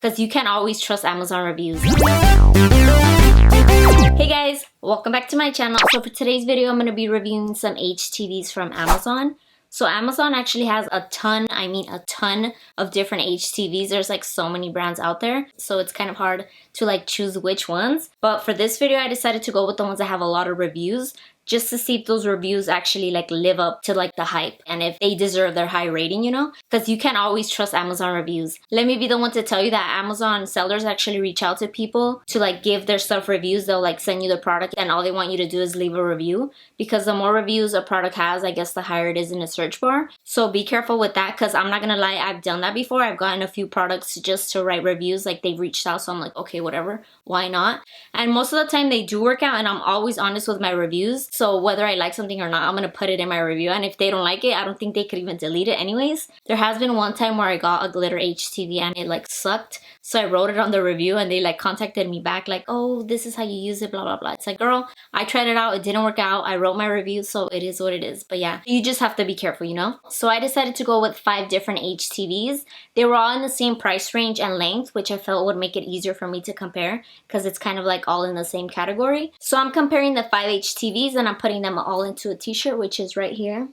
Because you can't always trust Amazon reviews. Hey guys, welcome back to my channel. So for today's video, I'm going to be reviewing some HTVs from Amazon. So Amazon actually has a ton of different HTVs. There's like so many brands out there. So it's kind of hard to like choose which ones. But for this video, I decided to go with the ones that have a lot of reviews, just to see if those reviews actually like live up to like the hype and if they deserve their high rating, you know? Because you can't always trust Amazon reviews. Let me be the one to tell you that Amazon sellers actually reach out to people to like give their stuff reviews. They'll like send you the product and all they want you to do is leave a review, because the more reviews a product has, I guess the higher it is in the search bar. So be careful with that, because I'm not gonna lie, I've done that before. I've gotten a few products just to write reviews, like they've reached out, so I'm like, okay, whatever, why not? And most of the time they do work out, and I'm always honest with my reviews. So whether I like something or not, I'm gonna put it in my review, and if they don't like it, I don't think they could even delete it anyways. There has been one time where I got a glitter HTV and it like sucked, so I wrote it on the review and they like contacted me back like, oh, this is how you use it, blah blah blah. It's like, girl, I tried it out, it didn't work out, I wrote my review, so it is what it is. But yeah, you just have to be careful, you know? So I decided to go with 5 different HTVs. They were all in the same price range and length, which I felt would make it easier for me to compare, because it's kind of like all in the same category. So I'm comparing the 5 HTVs and I'm putting them all into a t-shirt, which is right here.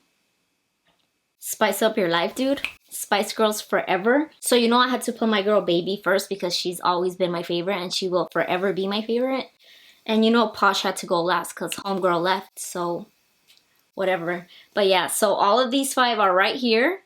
Spice up your life, dude. Spice Girls forever. So you know I had to put my girl Baby first, because she's always been my favorite and she will forever be my favorite. And you know Posh had to go last because Homegirl left, so whatever. But yeah, so all of these 5 are right here.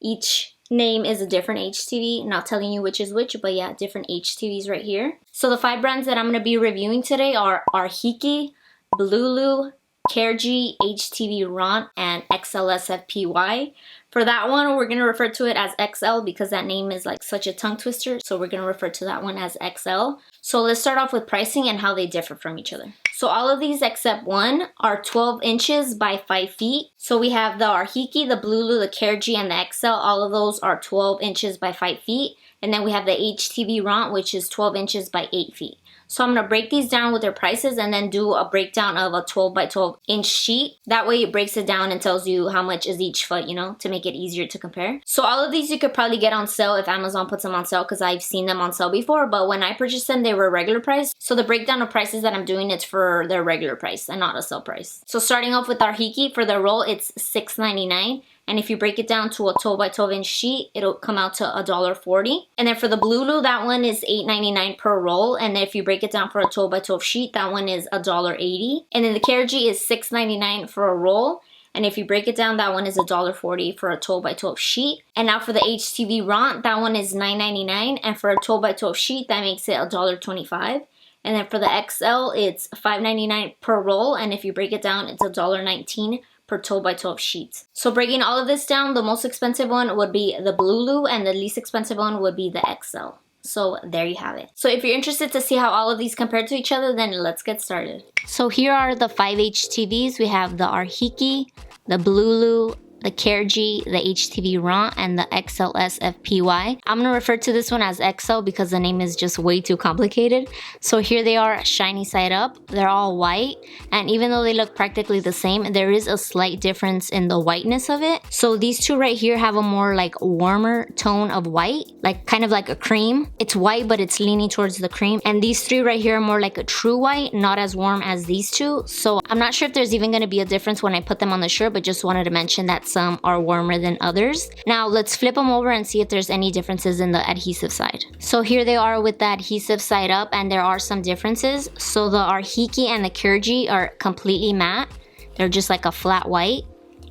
Each name is a different HTV. Not telling you which is which, but yeah, different HTVs right here. So the 5 brands that I'm going to be reviewing today are RAKUTEN, Blulu, CAREGY, HTVRONT, and XLSFPY. For that one, we're going to refer to it as XL because that name is like such a tongue twister. So we're going to refer to that one as XL. So let's start off with pricing and how they differ from each other. So all of these except one are 12 inches by 5 feet. So we have the RAKUTEN, the Blulu, the CAREGY, and the XL. All of those are 12 inches by 5 feet. And then we have the HTVRONT, which is 12 inches by 8 feet. So I'm going to break these down with their prices and then do a breakdown of a 12 by 12 inch sheet. That way it breaks it down and tells you how much is each foot, you know, to make it easier to compare. So all of these you could probably get on sale if Amazon puts them on sale, because I've seen them on sale before. But when I purchased them, they were regular price. So the breakdown of prices that I'm doing, it's for their regular price and not a sale price. So starting off with RAKUTEN, for the roll, it's $6.99. And if you break it down to a 12 by 12 inch sheet, it'll come out to $1.40. And then for the Blulu, that one is $8.99 per roll. And then if you break it down for a 12 by 12 sheet, that one is $1.80. And then the CAREGY is $6.99 for a roll. And if you break it down, that one is $1.40 for a 12 by 12 sheet. And now for the HTVRONT, that one is $9.99. And for a 12 by 12 sheet, that makes it $1.25. And then for the XL, it's $5.99 per roll. And if you break it down, it's $1.19 per 12 by 12 sheets. So breaking all of this down, the most expensive one would be the Blulu and the least expensive one would be the XL. So there you have it. So if you're interested to see how all of these compare to each other, then let's get started. So here are the 5 HTVs. We have the RAKUTEN, the Blulu, the CAREGY, the HTVRONT, and the XLSFPY. I'm going to refer to this one as XL because the name is just way too complicated. So here they are, shiny side up. They're all white, and even though they look practically the same, there is a slight difference in the whiteness of it. So these 2 right here have a more like warmer tone of white, like kind of like a cream. It's white, but it's leaning towards the cream. And these 3 right here are more like a true white, not as warm as these 2. So I'm not sure if there's even going to be a difference when I put them on the shirt, but just wanted to mention that some are warmer than others. Now let's flip them over and see if there's any differences in the adhesive side. So here they are with the adhesive side up, and there are some differences. So the RAKUTEN and the CAREGY are completely matte. They're just like a flat white.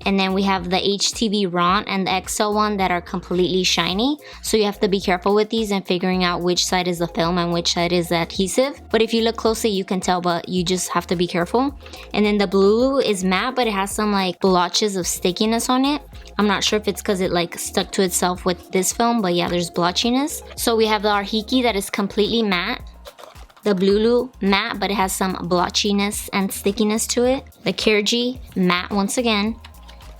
And then we have the HTVRONT and the XL one that are completely shiny. So you have to be careful with these and figuring out which side is the film and which side is the adhesive. But if you look closely, you can tell, but you just have to be careful. And then the Blulu is matte, but it has some like blotches of stickiness on it. I'm not sure if it's because it like stuck to itself with this film, but yeah, there's blotchiness. So we have the RAKUTEN that is completely matte. The Blulu, matte, but it has some blotchiness and stickiness to it. The CAREGY, matte once again.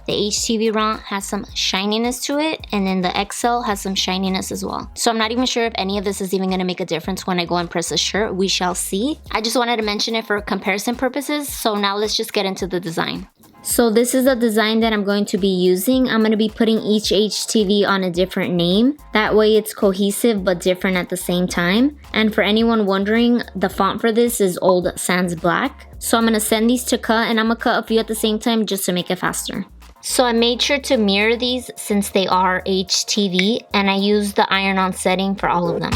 The HTVRONT has some shininess to it, and then the XL has some shininess as well. So I'm not even sure if any of this is even going to make a difference when I go and press a shirt. We shall see. I just wanted to mention it for comparison purposes, so now let's just get into the design. So this is the design that I'm going to be using. I'm going to be putting each HTV on a different name. That way it's cohesive but different at the same time. And for anyone wondering, the font for this is Old Sans Black. So I'm going to send these to cut, and I'm going to cut a few at the same time just to make it faster. So I made sure to mirror these since they are HTV, and I used the iron-on setting for all of them.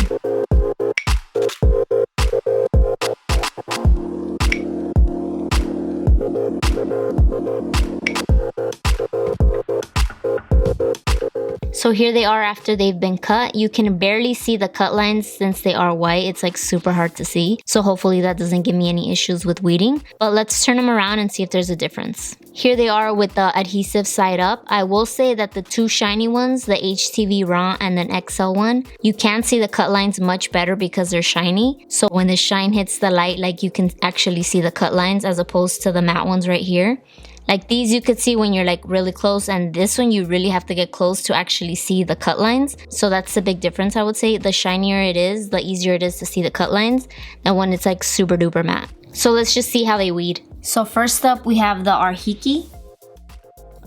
So here they are after they've been cut. You can barely see the cut lines since they are white. It's like super hard to see. So hopefully that doesn't give me any issues with weeding. But let's turn them around and see if there's a difference. Here they are with the adhesive side up. I will say that the two shiny ones, the HTVRONT and then XL one, you can see the cut lines much better because they're shiny. So when the shine hits the light, like you can actually see the cut lines as opposed to the matte ones right here. Like these you could see when you're like really close, and this one you really have to get close to actually see the cut lines. So that's the big difference, I would say. The shinier it is, the easier it is to see the cut lines than when it's like super duper matte. So let's just see how they weed. So first up we have the Arhiki.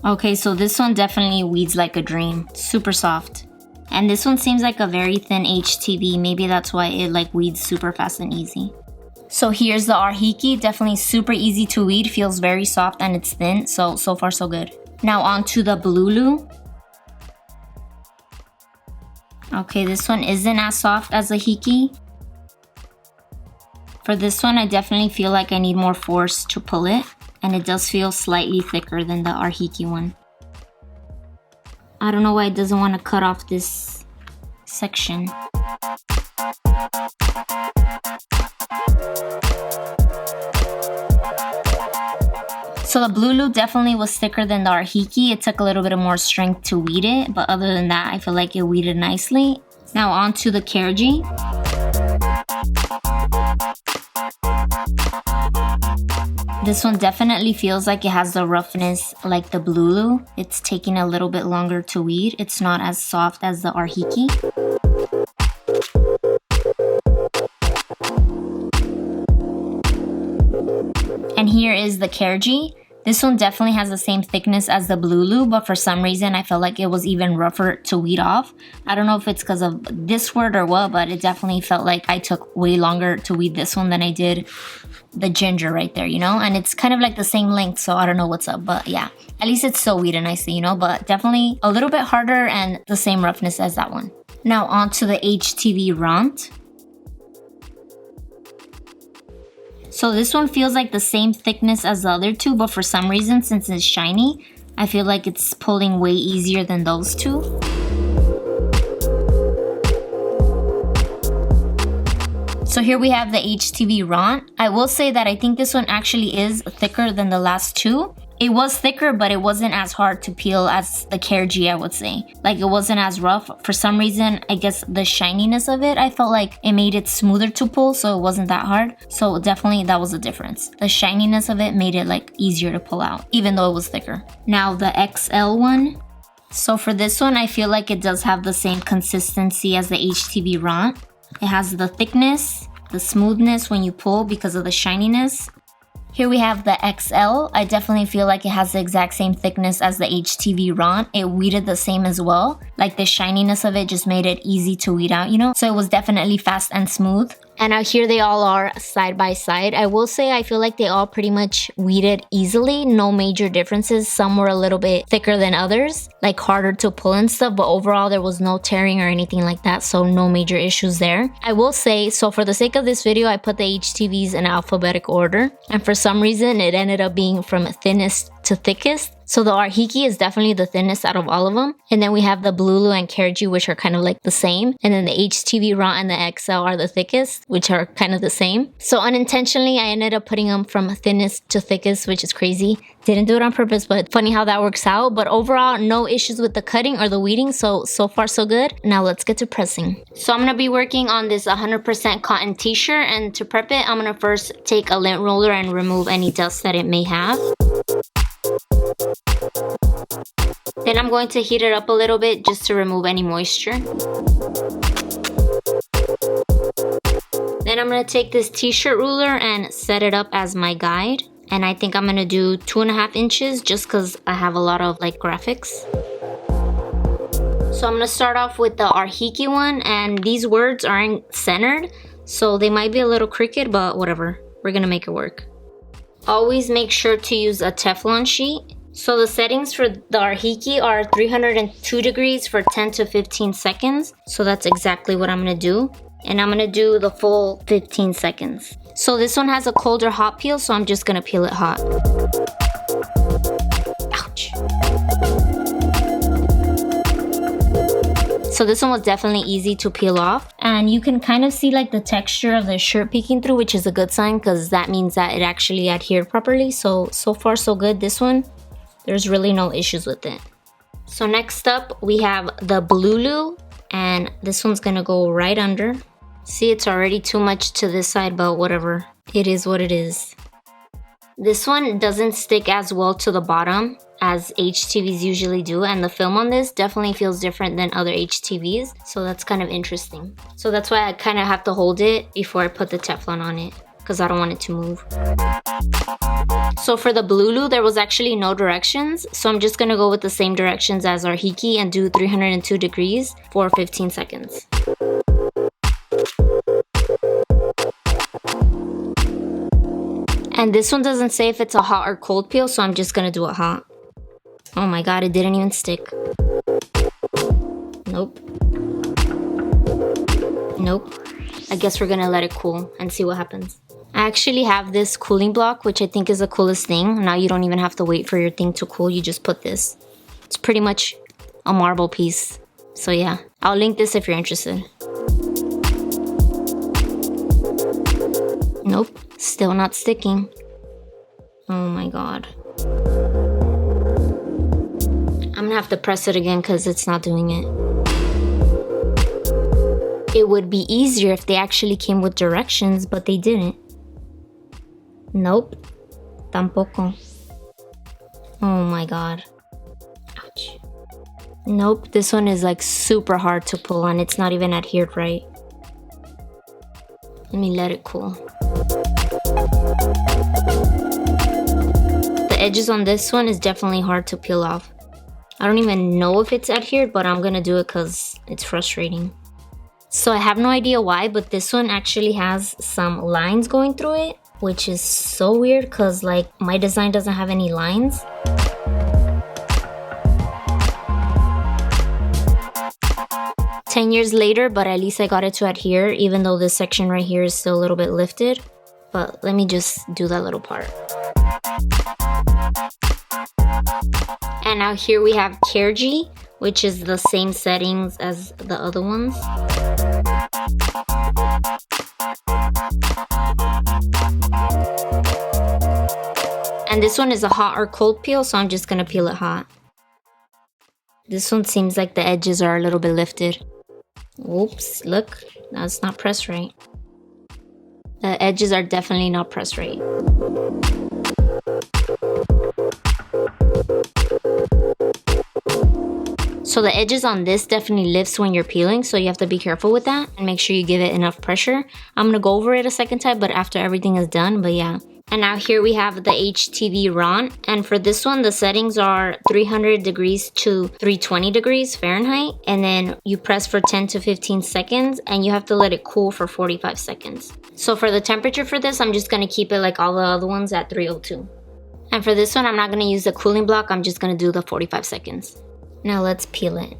Okay, so this one definitely weeds like a dream. Super soft. And this one seems like a very thin HTV. Maybe that's why it like weeds super fast and easy. So here's the Arhiki, definitely super easy to weed, feels very soft and it's thin, so far so good. Now on to the Blulu. Okay, this one isn't as soft as the Hiki. For this one, I definitely feel like I need more force to pull it, and it does feel slightly thicker than the Arhiki one. I don't know why it doesn't want to cut off this section. So the Blulu definitely was thicker than the Arhiki. It took a little bit of more strength to weed it, but other than that, I feel like it weeded nicely. Now on to the CAREGY. This one definitely feels like it has the roughness like the Blulu. It's taking a little bit longer to weed. It's not as soft as the Arhiki. And here is the CAREGY. This one definitely has the same thickness as the Blulu, but for some reason I felt like it was even rougher to weed off. I don't know if it's because of this word or what, but it definitely felt like I took way longer to weed this one than I did the ginger right there, you know? And it's kind of like the same length, so I don't know what's up, but yeah. At least it's still weeded nicely, you know? But definitely a little bit harder and the same roughness as that one. Now on to the HTVRONT. So this one feels like the same thickness as the other two, but for some reason, since it's shiny, I feel like it's pulling way easier than those two. So here we have the HTVRONT. I will say that I think this one actually is thicker than the last two. It was thicker, but it wasn't as hard to peel as the CAREGY, I would say. Like, it wasn't as rough. For some reason, I guess the shininess of it, I felt like it made it smoother to pull, so it wasn't that hard. So definitely that was a difference. The shininess of it made it like easier to pull out, even though it was thicker. Now the XL one. So for this one, I feel like it does have the same consistency as the HTVRONT. It has the thickness, the smoothness when you pull because of the shininess. Here we have the XL. I definitely feel like it has the exact same thickness as the HTVRONT. It weeded the same as well. Like the shininess of it just made it easy to weed out, you know? So it was definitely fast and smooth. And now here they all are side by side. I will say I feel like they all pretty much weeded easily. No major differences. Some were a little bit thicker than others, like harder to pull and stuff, but overall there was no tearing or anything like that, so no major issues there. I will say, so for the sake of this video, I put the HTVs in alphabetic order, and for some reason it ended up being from thinnest to thickest. So the Arhiki is definitely the thinnest out of all of them. And then we have the Blulu and CAREGY, which are kind of like the same. And then the HTVRONT and the XL are the thickest, which are kind of the same. So unintentionally, I ended up putting them from thinnest to thickest, which is crazy. Didn't do it on purpose, but funny how that works out. But overall, no issues with the cutting or the weeding. So far so good. Now let's get to pressing. So I'm going to be working on this 100% cotton t-shirt. And to prep it, I'm going to first take a lint roller and remove any dust that it may have. Then I'm going to heat it up a little bit just to remove any moisture. Then I'm going to take this t-shirt ruler and set it up as my guide. And I think I'm gonna do 2.5 inches just because I have a lot of like graphics. So I'm gonna start off with the Arhiki one, and these words aren't centered, so they might be a little crooked, but whatever. We're gonna make it work. Always make sure to use a Teflon sheet. So the settings for the Arhiki are 302 degrees for 10 to 15 seconds. So that's exactly what I'm gonna do. And I'm gonna do the full 15 seconds. So this one has a cold or hot peel, so I'm just gonna peel it hot. Ouch. So this one was definitely easy to peel off. And you can kind of see like the texture of the shirt peeking through, which is a good sign because that means that it actually adhered properly. So far so good. This one, there's really no issues with it. So next up, we have the Blulu, and this one's gonna go right under. See, it's already too much to this side, but whatever. It is what it is. This one doesn't stick as well to the bottom as HTVs usually do, and the film on this definitely feels different than other HTVs, so that's kind of interesting. So that's why I kind of have to hold it before I put the Teflon on it, because I don't want it to move. So for the Blulu, there was actually no directions, so I'm just gonna go with the same directions as Arhiki and do 302 degrees for 15 seconds. And this one doesn't say if it's a hot or cold peel, so I'm just gonna do it hot. Oh my god, it didn't even stick. Nope. Nope. I guess we're gonna let it cool and see what happens. I actually have this cooling block, which I think is the coolest thing. Now you don't even have to wait for your thing to cool, you just put this. It's pretty much a marble piece. So yeah, I'll link this if you're interested. Nope, still not sticking. Oh my god. I'm gonna have to press it again because it's not doing it. It would be easier if they actually came with directions, but they didn't. Nope. Tampoco. Oh my god. Ouch. Nope, this one is like super hard to pull on. It's not even adhered right. Let me let it cool. The edges on this one is definitely hard to peel off. I don't even know if it's adhered, but I'm gonna do it because it's frustrating. So I have no idea why, but this one actually has some lines going through it, which is so weird because like my design doesn't have any lines. "10 years later, but at least I got it to adhere, even though this section right here is still a little bit lifted. But let me just do that little part. And now here we have CAREGY, which is the same settings as the other ones. And this one is a hot or cold peel, so I'm just gonna peel it hot. This one seems like the edges are a little bit lifted. Oops, look, that's not pressed right. The edges are definitely not pressed right. So the edges on this definitely lifts when you're peeling, so you have to be careful with that and make sure you give it enough pressure. I'm gonna go over it a second time, but after everything is done, but yeah. And now here we have the HTVRONT, and for this one the settings are 300 degrees to 320 degrees Fahrenheit, and then you press for 10 to 15 seconds and you have to let it cool for 45 seconds. So for the temperature for this, I'm just gonna keep it like all the other ones at 302. And for this one, I'm not gonna use the cooling block, I'm just gonna do the 45 seconds. Now let's peel it.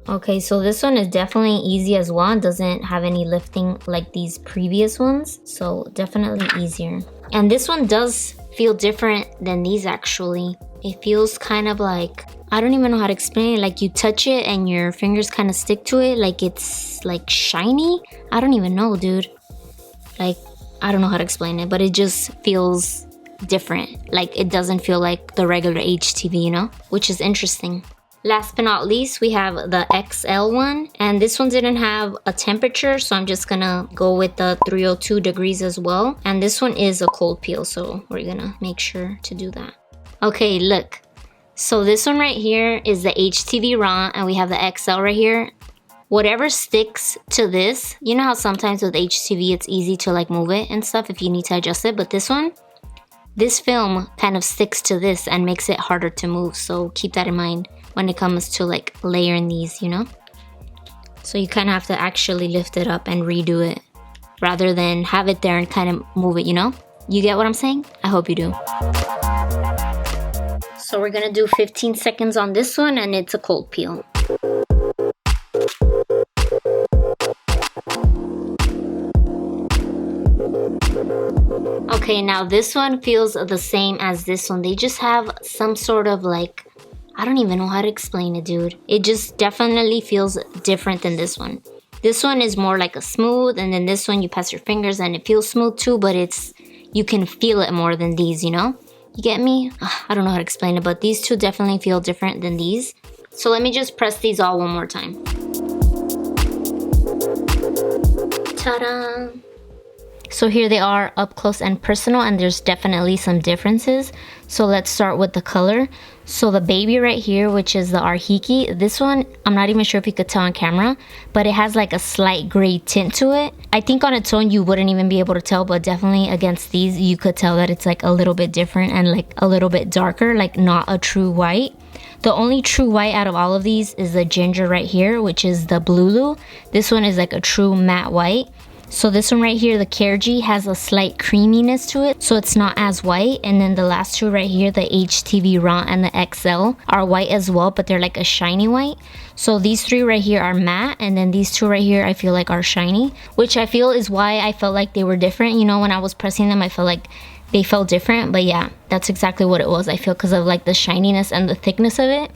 Okay, so this one is definitely easy as well. It doesn't have any lifting like these previous ones, so definitely easier. And this one does feel different than these actually. It feels kind of like, I don't even know how to explain it, like you touch it and your fingers kind of stick to it, like it's like shiny. I don't even know, dude. Like, I don't know how to explain it, but it just feels different. Like it doesn't feel like the regular HTV, you know, which is interesting. Last but not least, we have the XL one, and this one didn't have a temperature, so I'm just gonna go with the 302 degrees as well. And this one is a cold peel, so we're gonna make sure to do that. Okay, look. So this one right here is the HTVRONT, and we have the XL right here. Whatever sticks to this, you know how sometimes with HTV it's easy to like move it and stuff if you need to adjust it, but this one, this film kind of sticks to this and makes it harder to move. So keep that in mind when it comes to like layering these, you know? So you kind of have to actually lift it up and redo it rather than have it there and kind of move it, you know? You get what I'm saying? I hope you do. So we're gonna do 15 seconds on this one, and it's a cold peel. Okay, now this one feels the same as this one. They just have some sort of like, I don't even know how to explain it, dude. It just definitely feels different than this one. This one is more like a smooth, and then this one you pass your fingers and it feels smooth too, but you can feel it more than these, you know? You get me? Ugh, I don't know how to explain it, but these two definitely feel different than these. So let me just press these all one more time. Ta-da! So here they are up close and personal, and there's definitely some differences. So let's start with the color. So the baby right here, which is the Arhiki, this one, I'm not even sure if you could tell on camera, but it has like a slight gray tint to it. I think on its own you wouldn't even be able to tell, but definitely against these you could tell that it's like a little bit different and like a little bit darker, like not a true white. The only true white out of all of these is the ginger right here, which is the Blulu. This one is like a true matte white. So this one right here, the CAREGY, has a slight creaminess to it, so it's not as white. And then the last two right here, the HTVRONT and the XL, are white as well, but they're like a shiny white. So these three right here are matte, and then these two right here I feel like are shiny, which I feel is why I felt like they were different. You know, when I was pressing them, I felt like they felt different. But yeah, that's exactly what it was. I feel because of like the shininess and the thickness of it,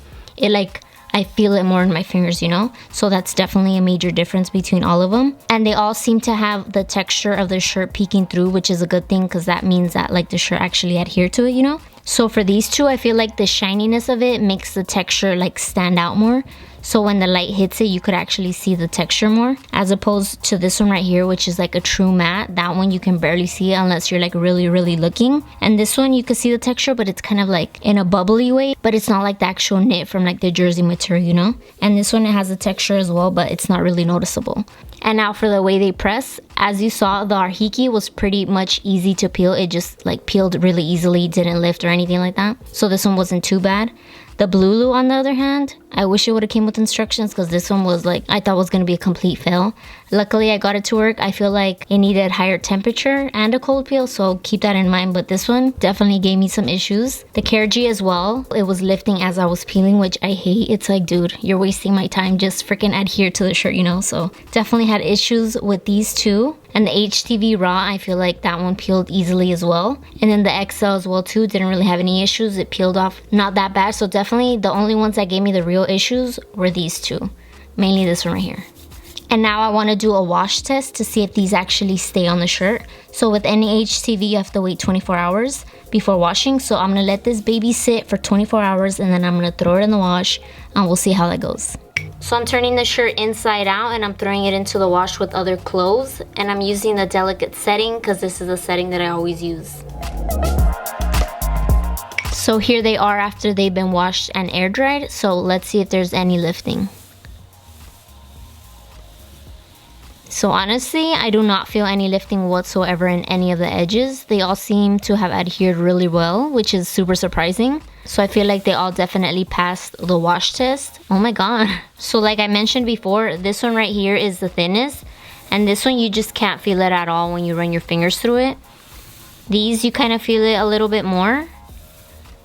I feel it more in my fingers, you know? So that's definitely a major difference between all of them. And they all seem to have the texture of the shirt peeking through, which is a good thing because that means that like the shirt actually adhered to it, you know? So for these two, I feel like the shininess of it makes the texture like stand out more. So when the light hits it, you could actually see the texture more, as opposed to this one right here, which is like a true matte. That one you can barely see it unless you're like really, really looking. And this one you can see the texture, but it's kind of like in a bubbly way, but it's not like the actual knit from like the jersey material, you know? And this one, it has the texture as well, but it's not really noticeable. And now for the way they press, as you saw, the Arhiki was pretty much easy to peel. It just like peeled really easily, didn't lift or anything like that. So this one wasn't too bad. The Blulu, on the other hand, I wish it would have came with instructions because this one was like, I thought was going to be a complete fail. Luckily, I got it to work. I feel like it needed higher temperature and a cold peel, so keep that in mind. But this one definitely gave me some issues. The CAREGY as well, it was lifting as I was peeling, which I hate. It's like, dude, you're wasting my time. Just freaking adhere to the shirt, you know? So definitely had issues with these two. And the HTVRONT, I feel like that one peeled easily as well. And then the XL as well too, didn't really have any issues. It peeled off not that bad. So definitely the only ones that gave me the real issues were these two. Mainly this one right here. And now I want to do a wash test to see if these actually stay on the shirt. So with any HTV, you have to wait 24 hours before washing. So I'm going to let this baby sit for 24 hours and then I'm going to throw it in the wash and we'll see how that goes. So I'm turning the shirt inside out and I'm throwing it into the wash with other clothes. And I'm using the delicate setting because this is a setting that I always use. So here they are after they've been washed and air dried. So let's see if there's any lifting. So honestly, I do not feel any lifting whatsoever in any of the edges. They all seem to have adhered really well, which is super surprising. So I feel like they all definitely passed the wash test. Oh my god. So like I mentioned before, this one right here is the thinnest. And this one you just can't feel it at all when you run your fingers through it. These you kind of feel it a little bit more.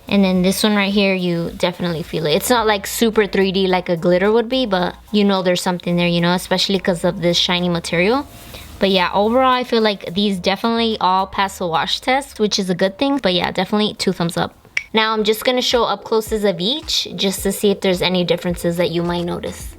And then this one right here, you definitely feel it. It's not like super 3D like a glitter would be, but you know there's something there, you know, especially because of this shiny material. But yeah, overall, I feel like these definitely all pass the wash test, which is a good thing. But yeah, definitely 2 thumbs up. Now I'm just going to show up closes of each just to see if there's any differences that you might notice.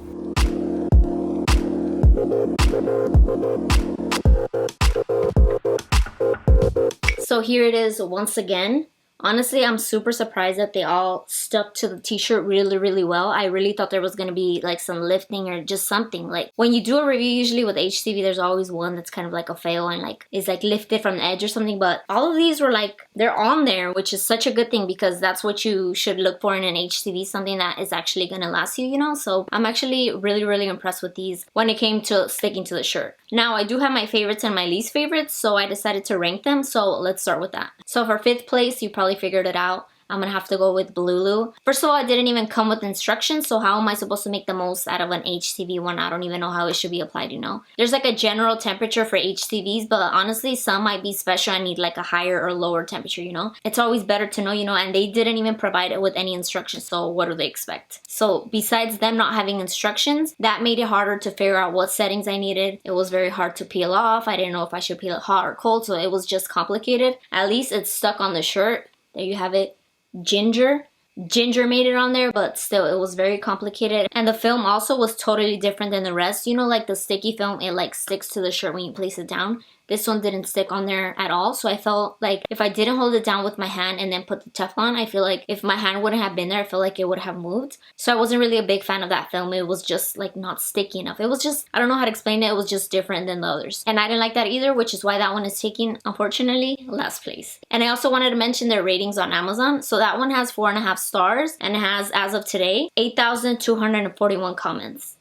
So here it is once again. Honestly, I'm super surprised that they all stuck to the t-shirt really, really well. I really thought there was going to be like some lifting or just something. Like when you do a review, usually with HTV, there's always one that's kind of like a fail and like is like lifted from the edge or something. But all of these were like, they're on there, which is such a good thing because that's what you should look for in an HTV, something that is actually going to last you, you know? So I'm actually really, really impressed with these when it came to sticking to the shirt. Now, I do have my favorites and my least favorites, so I decided to rank them. So let's start with that. So for 5th place, you probably figured it out. I'm gonna have to go with Blulu. First of all, it didn't even come with instructions, so how am I supposed to make the most out of an HTV one? I don't even know how it should be applied, you know? There's like a general temperature for HTVs, but honestly, some might be special and need like a higher or lower temperature, you know? It's always better to know, you know, and they didn't even provide it with any instructions, so what do they expect? So besides them not having instructions, that made it harder to figure out what settings I needed. It was very hard to peel off. I didn't know if I should peel it hot or cold, so it was just complicated. At least it's stuck on the shirt. There you have it. Ginger made it on there, but still it was very complicated. And the film also was totally different than the rest. You know, like the sticky film, it like sticks to the shirt when you place it down. This one didn't stick on there at all. So I felt like if I didn't hold it down with my hand and then put the Teflon, I feel like if my hand wouldn't have been there, I feel like it would have moved. So I wasn't really a big fan of that film. It was just like not sticky enough. It was just, I don't know how to explain it. It was just different than the others. And I didn't like that either, which is why that one is taking, unfortunately, last place. And I also wanted to mention their ratings on Amazon. So that one has 4.5 stars and it has, as of today, 8,241 comments.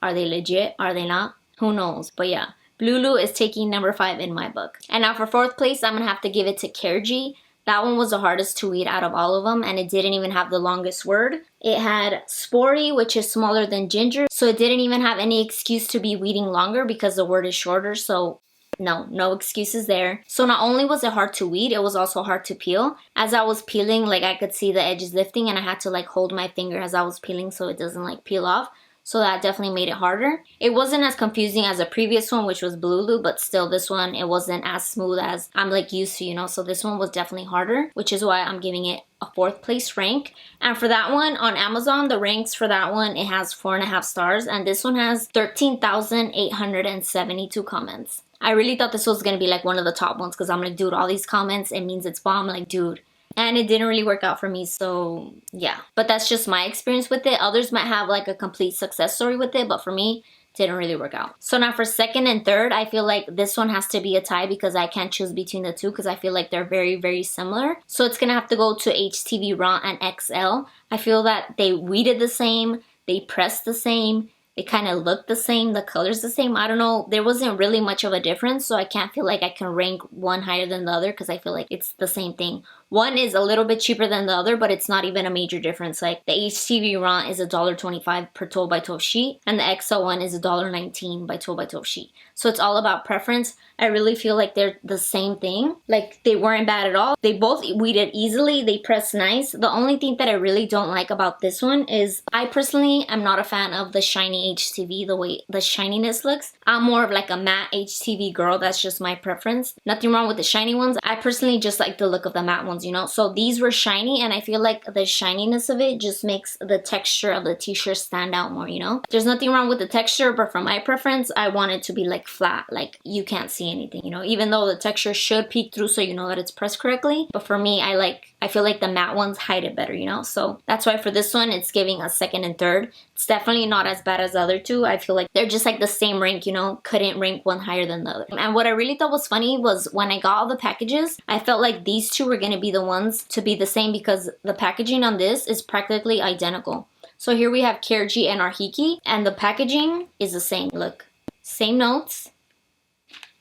Are they legit? Are they not? Who knows? But yeah. Blulu is taking number 5 in my book. And now for 4th place, I'm gonna have to give it to CAREGY. That one was the hardest to read out of all of them, and it didn't even have the longest word. It had sporty, which is smaller than ginger, so it didn't even have any excuse to be reading longer because the word is shorter, so no excuses there. So not only was it hard to weed, it was also hard to peel. As I was peeling, like I could see the edges lifting and I had to like hold my finger as I was peeling so it doesn't like peel off. So that definitely made it harder. It wasn't as confusing as the previous one, which was Blulu, but still this one, it wasn't as smooth as I'm like used to, you know? So this one was definitely harder, which is why I'm giving it a 4th place rank. And for that one on Amazon, the ranks for that one, it has 4.5 stars, and this one has 13,872 comments. I really thought this was gonna be like one of the top ones because I'm like, dude, all these comments, it means it's bomb. Like, dude. And it didn't really work out for me, so yeah. But that's just my experience with it. Others might have like a complete success story with it, but for me, it didn't really work out. So now for 2nd and 3rd, I feel like this one has to be a tie because I can't choose between the two because I feel like they're very, very similar. So it's gonna have to go to HTVRONT and XL. I feel that they weeded the same, they pressed the same, they kind of look the same, the color's the same. I don't know, there wasn't really much of a difference, so I can't feel like I can rank one higher than the other because I feel like it's the same thing. One is a little bit cheaper than the other, but it's not even a major difference. Like the HTVRONT is $1.25 per 12 by 12 sheet, and the XL one is $1.19 by 12 by 12 sheet. So it's all about preference. I really feel like they're the same thing. Like they weren't bad at all. They both weeded easily. They pressed nice. The only thing that I really don't like about this one is I personally am not a fan of the shiny HTV, the way the shininess looks. I'm more of like a matte HTV girl. That's just my preference. Nothing wrong with the shiny ones. I personally just like the look of the matte ones, you know? So these were shiny and I feel like the shininess of it just makes the texture of the t-shirt stand out more, you know? There's nothing wrong with the texture, but for my preference, I want it to be like flat, like you can't see anything, you know? Even though the texture should peek through so you know that it's pressed correctly, but for me, I feel like the matte ones hide it better, you know? So that's why for this one, it's giving a 2nd and 3rd. It's definitely not as bad as the other two. I feel like they're just like the same rank, you know? Couldn't rank one higher than the other. And what I really thought was funny was when I got all the packages, I felt like these two were gonna be the ones to be the same because the packaging on this is practically identical. So here we have CAREGY and Arhiki, and the packaging is the same. Look, same notes,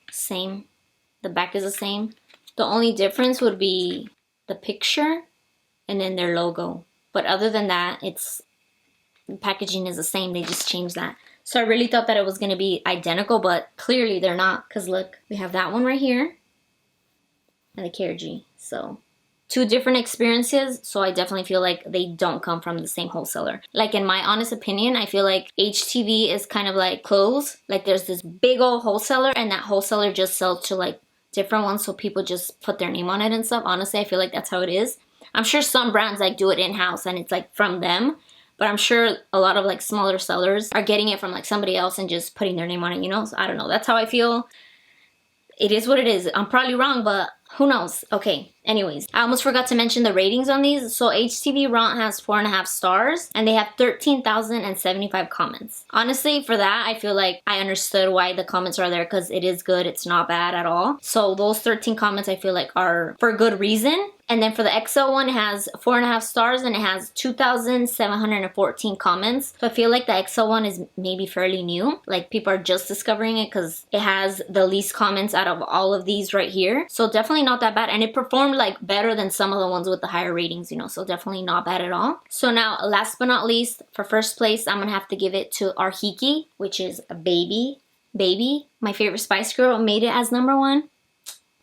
same. The back is the same. The only difference would be the picture and then their logo. But other than that, the packaging is the same. They just changed that. So I really thought that it was going to be identical, but clearly they're not. Because look, we have that one right here and the CAREGY. So 2 different experiences, so I definitely feel like they don't come from the same wholesaler. Like in my honest opinion, I feel like HTV is kind of like clothes. Like there's this big old wholesaler and that wholesaler just sells to like different ones so people just put their name on it and stuff. Honestly, I feel like that's how it is. I'm sure some brands like do it in-house and it's like from them, but I'm sure a lot of like smaller sellers are getting it from like somebody else and just putting their name on it, you know? So I don't know, that's how I feel. It is what it is. I'm probably wrong, but Who knows? Okay, anyways, I almost forgot to mention the ratings on these. So HTVRONT has 4.5 stars and they have 13,075 comments. Honestly, for that, I feel like I understood why the comments are there, because it is good. It's not bad at all. So those 13 comments I feel like are for a good reason. And then for the XO one, it has 4.5 stars and it has 2,714 comments. So I feel like the XO one is maybe fairly new. Like people are just discovering it because it has the least comments out of all of these right here. So definitely not that bad. And it performed like better than some of the ones with the higher ratings, you know, so definitely not bad at all. So now last but not least, for first place, I'm gonna have to give it to RAKUTEN, which is a baby. My favorite Spice Girl made it as #1.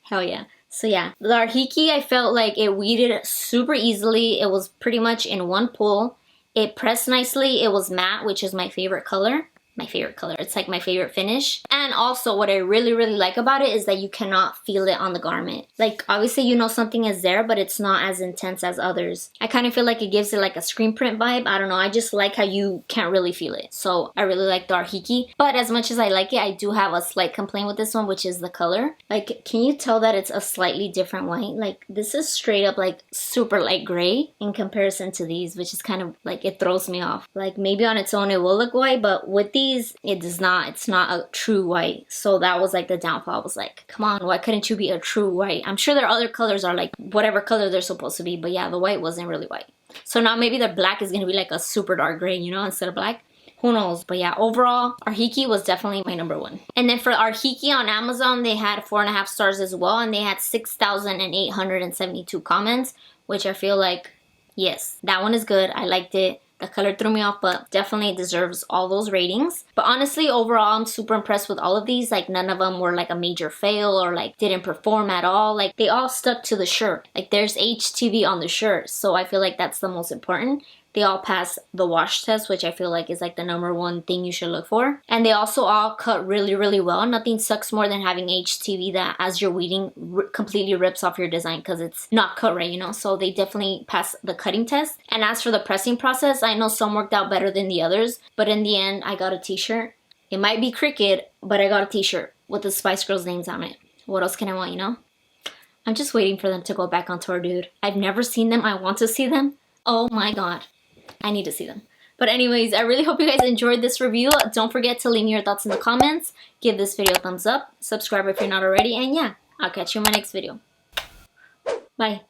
Hell yeah. So yeah, the RAKUTEN, I felt like it weeded super easily. It was pretty much in one pull. It pressed nicely. It was matte, which is my favorite color. It's like my favorite finish. And also what I really like about it is that you cannot feel it on the garment. Like obviously you know something is there, but it's not as intense as others. I kind of feel like it gives it like a screen print vibe. I don't know, I just like how you can't really feel it. So I really like the RAKUTEN. But as much as I like it, I do have a slight complaint with this one, which is the color. Like, can you tell that it's a slightly different white? Like this is straight up like super light gray in comparison to these, which is kind of like, it throws me off. Like maybe on its own it will look white, but with these it does not. It's not a true white. So that was like the downfall. I was like, come on, why couldn't you be a true white? I'm sure there are other colors are like whatever color they're supposed to be, but yeah, the white wasn't really white. So now maybe the black is gonna be like a super dark gray, you know, instead of black. Who knows? But yeah, overall, RAKUTEN was definitely my #1. And then for RAKUTEN on Amazon, they had 4.5 stars as well, and they had 6,872 comments, which I feel like, yes, that one is good. I liked it. The color threw me off, but definitely deserves all those ratings. But honestly, overall, I'm super impressed with all of these. Like none of them were like a major fail or like didn't perform at all. Like they all stuck to the shirt. Like there's HTV on the shirt. So I feel like that's the most important. They all passed the wash test, which I feel like is like the #1 thing you should look for. And they also all cut really well. Nothing sucks more than having HTV that as you're weeding completely rips off your design because it's not cut right, you know. So they definitely passed the cutting test. And as for the pressing process, I know some worked out better than the others, but in the end, I got a t-shirt. It might be Cricket, but I got a t-shirt with the Spice Girls names on it. What else can I want, you know? I'm just waiting for them to go back on tour, dude. I've never seen them. I want to see them. Oh my god. I need to see them. But anyways, I really hope you guys enjoyed this review. Don't forget to leave me your thoughts in the comments. Give this video a thumbs up. Subscribe if you're not already. And yeah, I'll catch you in my next video. Bye.